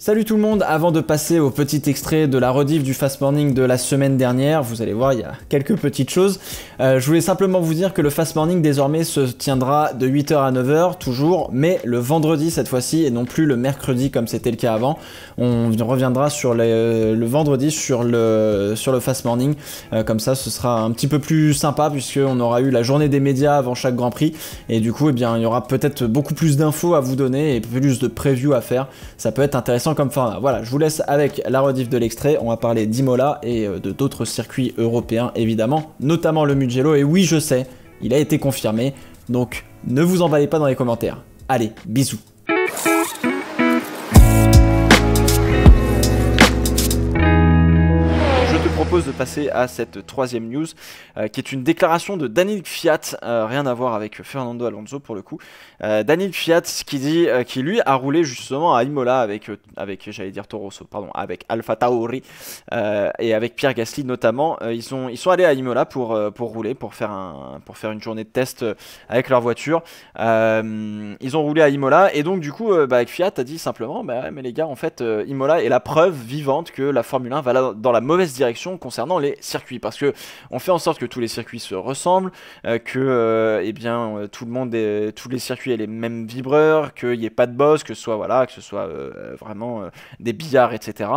Salut tout le monde, avant de passer au petit extrait de la rediff du Fast Morning de la semaine dernière, vous allez voir il y a quelques petites choses. Je voulais simplement vous dire que le Fast Morning désormais se tiendra de 8h à 9h toujours, mais le vendredi cette fois-ci et non plus le mercredi comme c'était le cas avant. On reviendra sur le vendredi sur le Fast Morning, comme ça ce sera un petit peu plus sympa puisqu'on aura eu la journée des médias avant chaque Grand Prix et du coup eh bien, il y aura peut-être beaucoup plus d'infos à vous donner et plus de preview à faire, ça peut être intéressant comme format. Voilà, je vous laisse avec la rediff de l'extrait. On va parler d'Imola et de d'autres circuits européens évidemment, notamment le Mugello. Et oui, je sais, il a été confirmé. Donc ne vous emballez pas dans les commentaires. Allez, bisous. Propose de passer à cette troisième news qui est une déclaration de Daniil Kvyat, rien à voir avec Fernando Alonso pour le coup. Daniil Kvyat qui dit qui lui a roulé justement à Imola avec j'allais dire Toro Rosso, pardon, avec Alpha Tauri et avec Pierre Gasly notamment. Ils sont allés à Imola pour rouler, pour faire une journée de test avec leur voiture. Ils ont roulé à Imola et donc du coup Kvyat a dit simplement bah, mais les gars en fait Imola est la preuve vivante que la Formule 1 va dans la mauvaise direction concernant les circuits, parce que on fait en sorte que tous les circuits se ressemblent, que tout le monde tous les circuits aient les mêmes vibreurs, qu'il n'y ait pas de boss, que ce soit vraiment des billards, etc.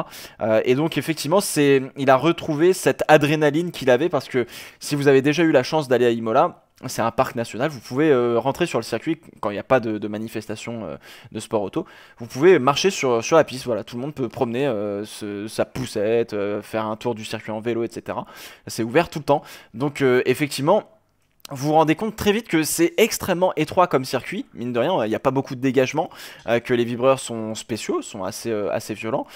Et donc effectivement il a retrouvé cette adrénaline qu'il avait, parce que si vous avez déjà eu la chance d'aller à Imola, c'est un parc national, vous pouvez rentrer sur le circuit quand il n'y a pas de manifestation de sport auto. Vous pouvez marcher sur la piste, voilà, tout le monde peut promener sa poussette, faire un tour du circuit en vélo, etc. C'est ouvert tout le temps. Donc effectivement, vous vous rendez compte très vite que c'est extrêmement étroit comme circuit, mine de rien, il n'y a pas beaucoup de dégagement, que les vibreurs sont spéciaux, sont assez violents,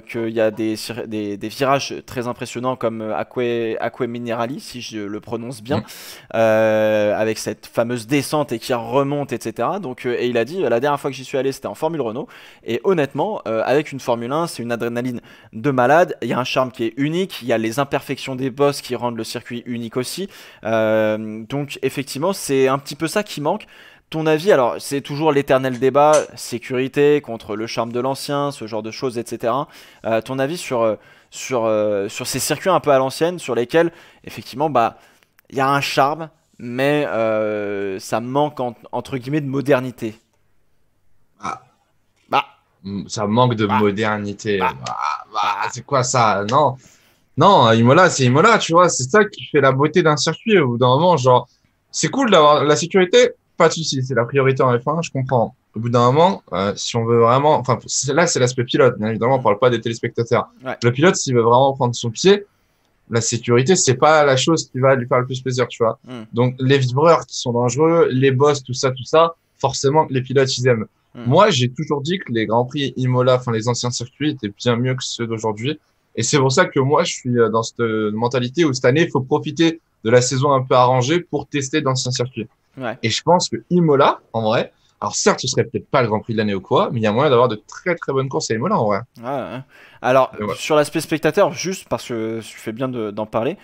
qu'il y a des virages très impressionnants comme Acque Minerali, si je le prononce bien, avec cette fameuse descente et qui remonte, etc. Donc, et il a dit, la dernière fois que j'y suis allé, c'était en Formule Renault, et honnêtement, avec une Formule 1, c'est une adrénaline de malade, il y a un charme qui est unique, il y a les imperfections des boss qui rendent le circuit unique aussi, donc effectivement c'est un petit peu ça qui manque. Ton avis, alors c'est toujours l'éternel débat, sécurité contre le charme de l'ancien, ce genre de choses, etc. Ton avis sur ces circuits un peu à l'ancienne, sur lesquels effectivement il y a un charme, mais ça manque entre guillemets de modernité. Ah, Bah, ça manque de bah, modernité. bah, bah. C'est quoi ça? Non, non, Imola, c'est Imola, tu vois. C'est ça qui fait la beauté d'un circuit. Au bout d'un moment, genre, c'est cool d'avoir la sécurité, pas de souci, c'est la priorité en F1, je comprends. Au bout d'un moment, si on veut vraiment, enfin, là, c'est l'aspect pilote. Bien évidemment, on Mm. parle pas des téléspectateurs. Ouais. Le pilote, s'il veut vraiment prendre son pied, la sécurité, c'est pas la chose qui va lui faire le plus plaisir, tu vois. Mm. Donc, les vibreurs qui sont dangereux, les boss, tout ça, forcément, les pilotes, ils aiment. Mm. Moi, j'ai toujours dit que les Grands Prix Imola, enfin, les anciens circuits étaient bien mieux que ceux d'aujourd'hui. Et c'est pour ça que moi, je suis dans cette mentalité où cette année, il faut profiter de la saison un peu arrangée pour tester d'anciens circuits. Ouais. Et je pense que Imola, en vrai, alors certes, ce serait peut-être pas le Grand Prix de l'année ou quoi, mais il y a moyen d'avoir de très très bonnes courses à Imola, en vrai. Ouais, ouais. Alors, Et ouais. sur l'aspect spectateur, juste parce que tu fais bien d'en parler,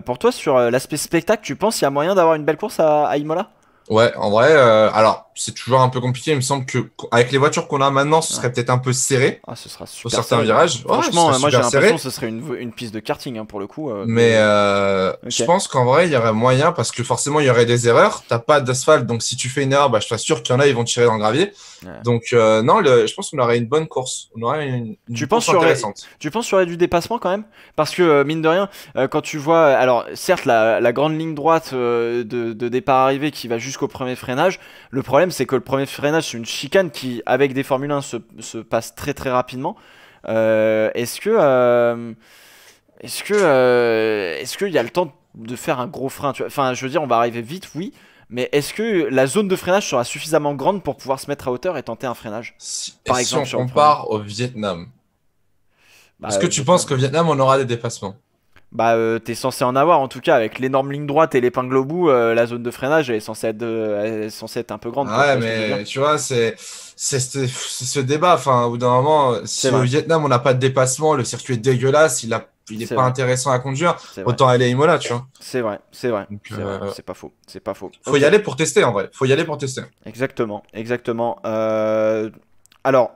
pour toi, sur l'aspect spectacle, tu penses qu'il y a moyen d'avoir une belle course à Imola? Ouais, en vrai, alors c'est toujours un peu compliqué. Il me semble que avec les voitures qu'on a maintenant, ce Ouais. serait peut-être un peu serré Ah, ce sera sur super certains serré. virages. Ouais, ce Franchement, serait moi j'ai super l'impression que serré. ce serait une piste de karting hein, pour le coup. Mais Ok. je pense qu'en vrai, il y aurait moyen parce que forcément, il y aurait des erreurs. T'as pas d'asphalte, donc si tu fais une erreur, bah, je t'assure qu'il y en a, ils vont tirer dans le gravier. Ouais. Donc non, je pense qu'on aurait une bonne course. On aurait Tu une penses course qu'il y aurait, intéressante. tu penses qu'il y aurait du dépassement quand même? Parce que mine de rien, quand tu vois, alors certes la grande ligne droite de départ-arrivée qui va jusqu'au premier freinage, le problème c'est que le premier freinage c'est une chicane qui avec des Formule 1 se passe très très rapidement. Est-ce qu'il y a le temps de faire un gros frein, tu vois? Enfin, je veux dire, on va arriver vite, oui, mais est-ce que la zone de freinage sera suffisamment grande pour pouvoir se mettre à hauteur et tenter un freinage? Et Par si on exemple sur le premier. compare au Vietnam, est-ce que tu penses Vietnam. qu'au Vietnam, on aura des dépassements? T'es censé en avoir en tout cas avec l'énorme ligne droite et l'épingle au bout, la zone de freinage elle est censée être un peu grande quoi, tu Ouais, vois ce que je veux dire? mais tu vois, c'est ce débat. Enfin, au bout d'un moment, C'est si au vrai, Vietnam on n'a pas de dépassement, le circuit est dégueulasse, il est c'est pas vrai, intéressant à conduire, c'est vrai, autant aller à Imola, tu vois. c'est vrai, c'est vrai, Donc, c'est vrai, c'est pas faux, c'est pas faux. faut y Ok, aller pour tester en vrai. Faut y aller pour tester. exactement, exactement. Alors,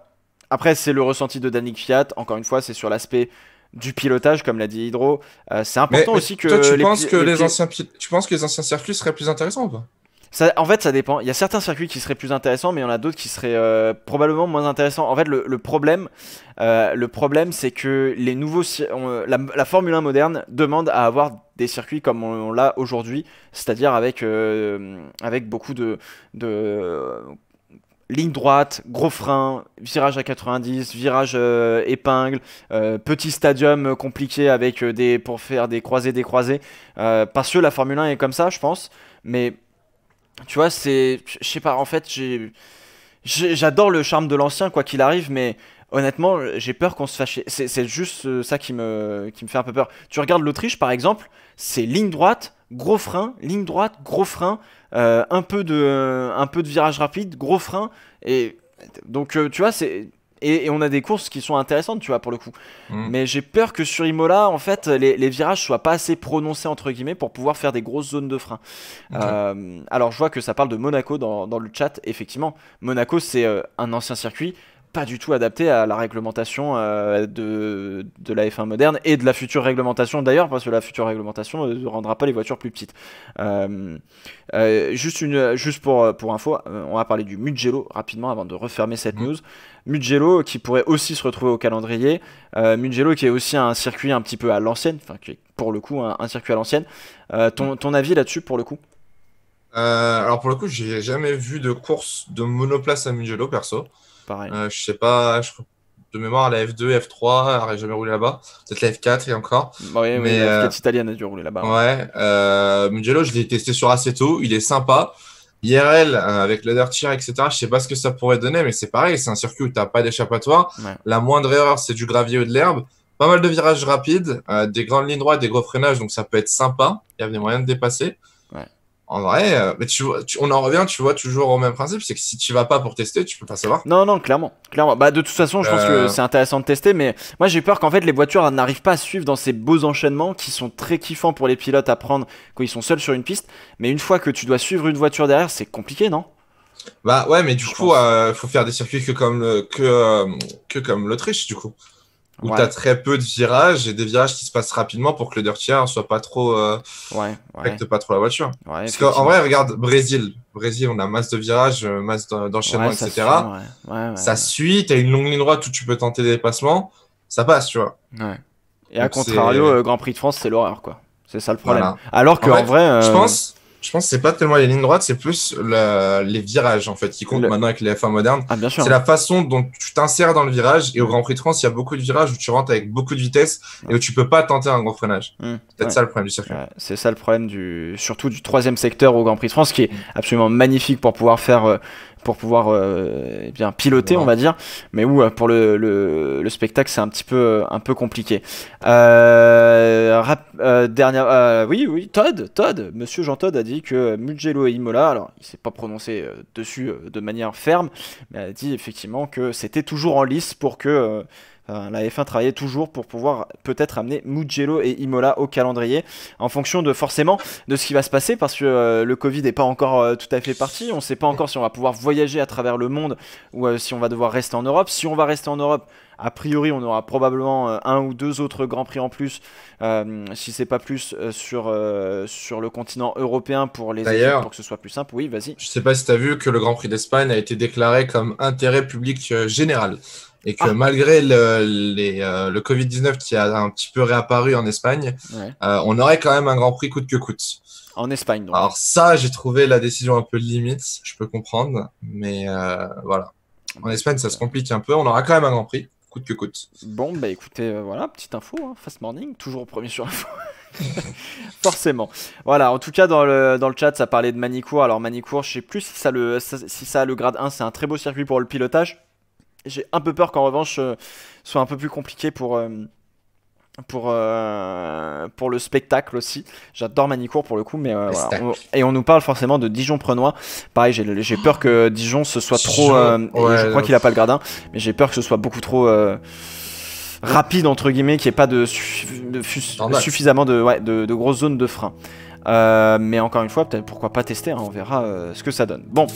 Après, c'est le ressenti de Danick Kvyat. Encore une fois, c'est sur l'aspect du pilotage, comme l'a dit Hydro. C'est important aussi que toi, tu penses que tu penses que les anciens circuits seraient plus intéressants ou pas? En fait, ça dépend. Il y a certains circuits qui seraient plus intéressants, mais il y en a d'autres qui seraient probablement moins intéressants. En fait, le problème, c'est que les nouveaux, la Formule 1 moderne demande à avoir des circuits comme on l'a aujourd'hui, c'est-à-dire avec beaucoup de ligne droite, gros frein, virage à 90, virage épingle, petit stadium compliqué avec pour faire des croisés. Parce que la Formule 1 est comme ça, je pense. Mais tu vois, je sais pas, en fait, j'adore le charme de l'ancien, quoi qu'il arrive, mais honnêtement, j'ai peur qu'on se fâche. C'est juste ça qui me fait un peu peur. Tu regardes l'Autriche, par exemple, c'est ligne droite, gros frein, ligne droite, gros frein, un peu de virage rapide, gros frein, et donc, tu vois, Et on a des courses qui sont intéressantes, tu vois, pour le coup. Mais j'ai peur que sur Imola, en fait, les virages soient pas assez prononcés, entre guillemets, pour pouvoir faire des grosses zones de frein. Alors, je vois que ça parle de Monaco dans le chat. Effectivement, Monaco, c'est un ancien circuit, pas du tout adapté à la réglementation de la F1 moderne et de la future réglementation, d'ailleurs, parce que la future réglementation ne rendra pas les voitures plus petites. Juste pour info, on va parler du Mugello rapidement avant de refermer cette news. Mugello qui pourrait aussi se retrouver au calendrier. Mugello qui est aussi un circuit un petit peu à l'ancienne, enfin qui est pour le coup un circuit à l'ancienne. Ton avis là-dessus pour le coup? Alors pour le coup, j'ai jamais vu de course de monoplace à Mugello perso. Pareil. Je sais pas, de mémoire, la F2, F3, elle n'aurait jamais roulé là-bas. Peut-être la F4 et encore. Oui, la F4 italienne a dû rouler là-bas. Ouais, Mugello, je l'ai testé sur Assetto, il est sympa. IRL, avec le dirt tier, etc., je sais pas ce que ça pourrait donner, mais c'est pareil, c'est un circuit où tu n'as pas d'échappatoire. Ouais. La moindre erreur, c'est du gravier ou de l'herbe. Pas mal de virages rapides, des grandes lignes droites, des gros freinages, donc ça peut être sympa. Il y a des moyens de dépasser. Ouais. En vrai, mais on en revient, tu vois, toujours au même principe, c'est que si tu vas pas pour tester, tu peux pas savoir. Non, clairement. Bah, de toute façon, je pense que c'est intéressant de tester, mais moi j'ai peur qu'en fait les voitures n'arrivent pas à suivre dans ces beaux enchaînements qui sont très kiffants pour les pilotes à prendre quand ils sont seuls sur une piste. Mais une fois que tu dois suivre une voiture derrière, c'est compliqué, non? Bah ouais, mais du coup, faut faire des circuits que comme l'Autriche, du coup. Où tu as très peu de virages et des virages qui se passent rapidement pour que le dirtier soit pas trop affecte pas trop la voiture. Ouais, parce qu'en vrai, regarde Brésil, on a masse de virages, masse d'enchaînements, etc. Ça suit, tu as une longue ligne droite où tu peux tenter des dépassements, ça passe, tu vois. Ouais. Et à contrario, Grand Prix de France, c'est l'horreur, quoi. C'est ça le problème. Voilà. Alors qu'en vrai, je pense que c'est pas tellement les lignes droites, c'est plus les virages en fait qui comptent maintenant avec les F1 modernes. Ah, bien sûr. C'est la façon dont tu t'insères dans le virage. Et au Grand Prix de France, il y a beaucoup de virages où tu rentres avec beaucoup de vitesse et où tu peux pas tenter un gros freinage. C'est peut-être ça le problème du circuit. C'est ça le problème surtout du troisième secteur au Grand Prix de France, qui est absolument magnifique pour pouvoir faire. Bien piloter, on va dire, mais où pour le spectacle c'est un peu compliqué. Oui, Todd, monsieur Jean Todd a dit que Mugello et Imola, alors il s'est pas prononcé dessus de manière ferme, mais a dit effectivement que c'était toujours en lice pour que la F1 travaillait toujours pour pouvoir peut-être amener Mugello et Imola au calendrier en fonction forcément de ce qui va se passer, parce que le Covid n'est pas encore tout à fait parti. On ne sait pas encore si on va pouvoir voyager à travers le monde ou si on va devoir rester en Europe. Si on va rester en Europe, a priori on aura probablement un ou deux autres Grands Prix en plus, si c'est pas plus sur le continent européen pour les équipes, pour que ce soit plus simple. Oui, vas-y. Je sais pas si tu as vu que le Grand Prix d'Espagne a été déclaré comme intérêt public général. Et que malgré le Covid-19 qui a un petit peu réapparu en Espagne, on aurait quand même un Grand Prix coûte que coûte. En Espagne, donc. Alors ça, j'ai trouvé la décision un peu limite, je peux comprendre, mais voilà. En Espagne, ça se complique un peu, on aura quand même un Grand Prix, coûte que coûte. Bon, bah écoutez, voilà, petite info, hein, Fast Morning, toujours premier sur l'info. Forcément. Voilà, en tout cas dans le chat ça parlait de Manicourt. Alors Manicourt, je sais plus si ça a le grade 1, c'est un très beau circuit pour le pilotage. J'ai un peu peur qu'en revanche soit un peu plus compliqué pour le spectacle aussi. J'adore Manicourt pour le coup, mais voilà. Et on nous parle forcément de Dijon-Prenois. Pareil, j'ai peur que Dijon ce soit trop. Je crois qu'il a pas le grade 1, mais j'ai peur que ce soit beaucoup trop rapide entre guillemets, qu'il n'y ait pas suffisamment de grosses zones de frein. Mais encore une fois, peut-être pourquoi pas tester, hein, on verra ce que ça donne. Bon.